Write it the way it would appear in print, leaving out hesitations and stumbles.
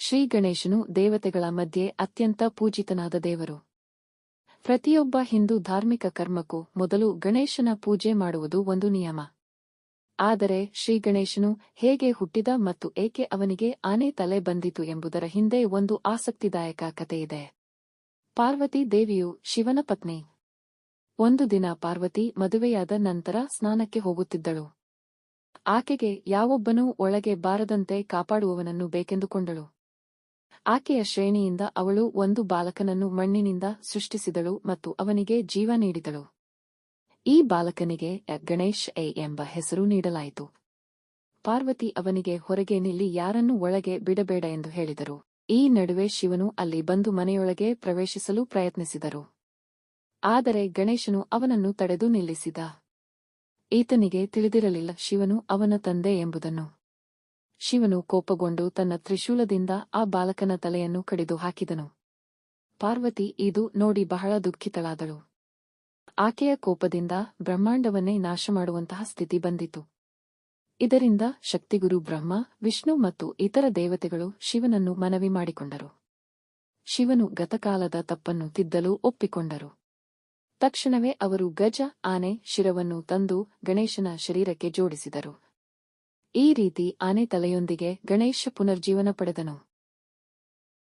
ಶ್ರೀ ಗಣೇಶನು ದೇವತೆಗಳ ಮಧ್ಯೆ ಅತ್ಯಂತ ಪೂಜಿತನಾದ ದೇವರು. ಪ್ರತಿಯೊಬ್ಬ ಹಿಂದೂ ಧಾರ್ಮಿಕ ಕರ್ಮಕ್ಕೂ ಮೊದಲು ಗಣೇಶನ ಪೂಜೆ ಮಾಡುವುದು ಒಂದು ನಿಯಮ. ಆದರೆ ಶ್ರೀ ಗಣೇಶನು ಹೇಗೆ ಹುಟ್ಟಿದ ಮತ್ತು ಏಕೆ ಅವನಿಗೆ ಆನೆ ತಲೆ ಬಂದಿತು ಎಂಬುದರ ಹಿಂದೆ ಒಂದು ಆಸಕ್ತಿದಾಯಕ ಕಥೆಯಿದೆ. ಪಾರ್ವತಿ ದೇವಿಯು ಶಿವನ ಪತ್ನಿ. ಒಂದು ದಿನ ಪಾರ್ವತಿ ಮದುವೆಯಾದ ನಂತರ ಸ್ನಾನಕ್ಕೆ ಹೋಗುತ್ತಿದ್ದಳು. ಆಕೆಗೆ ಯಾವೊಬ್ಬನೂ ಒಳಗೆ ಬಾರದಂತೆ ಕಾಪಾಡುವವನನ್ನು ಬೇಕೆಂದುಕೊಂಡಳು. ಆಕೆಯ ಶ್ರೇಣಿಯಿಂದ ಅವಳು ಒಂದು ಬಾಲಕನನ್ನು ಮಣ್ಣಿನಿಂದ ಸೃಷ್ಟಿಸಿದಳು ಮತ್ತು ಅವನಿಗೆ ಜೀವ ನೀಡಿದಳು. ಈ ಬಾಲಕನಿಗೆ ಗಣೇಶ್ ಎಂಬ ಹೆಸರು ನೀಡಲಾಯಿತು. ಪಾರ್ವತಿ ಅವನಿಗೆ ಹೊರಗೆ ನಿಲ್ಲಿ, ಯಾರನ್ನೂ ಒಳಗೆ ಬಿಡಬೇಡ ಎಂದು ಹೇಳಿದರು. ಈ ನಡುವೆ ಶಿವನು ಅಲ್ಲಿ ಬಂದು ಮನೆಯೊಳಗೆ ಪ್ರವೇಶಿಸಲು ಪ್ರಯತ್ನಿಸಿದರು. ಆದರೆ ಗಣೇಶನು ಅವನನ್ನು ತಡೆದು ನಿಲ್ಲಿಸಿದ. ಈತನಿಗೆ ತಿಳಿದಿರಲಿಲ್ಲ ಶಿವನು ಅವನ ತಂದೆ ಎಂಬುದನ್ನು. ಶಿವನು ಕೋಪಗೊಂಡು ತನ್ನ ತ್ರಿಶೂಲದಿಂದ ಆ ಬಾಲಕನ ತಲೆಯನ್ನು ಕಡಿದು ಹಾಕಿದನು. ಪಾರ್ವತಿ ಇದು ನೋಡಿ ಬಹಳ ದುಃಖಿತಳಾದಳು. ಆಕೆಯ ಕೋಪದಿಂದ ಬ್ರಹ್ಮಾಂಡವನ್ನೇ ನಾಶಮಾಡುವಂತಹ ಸ್ಥಿತಿ ಬಂದಿತು. ಇದರಿಂದ ಶಕ್ತಿಗುರು ಬ್ರಹ್ಮ, ವಿಷ್ಣು ಮತ್ತು ಇತರ ದೇವತೆಗಳು ಶಿವನನ್ನು ಮನವಿ ಮಾಡಿಕೊಂಡರು. ಶಿವನು ಗತಕಾಲದ ತಪ್ಪನ್ನು ತಿದ್ದಲು ಒಪ್ಪಿಕೊಂಡರು. ತಕ್ಷಣವೇ ಅವರು ಗಜ, ಆನೆ ಶಿರವನ್ನು ತಂದು ಗಣೇಶನ ಶರೀರಕ್ಕೆ ಜೋಡಿಸಿದರು. ಈ ರೀತಿ ಆನೆ ತಲೆಯೊಂದಿಗೆ ಗಣೇಶ ಪುನರ್ಜೀವನ ಪಡೆದನು.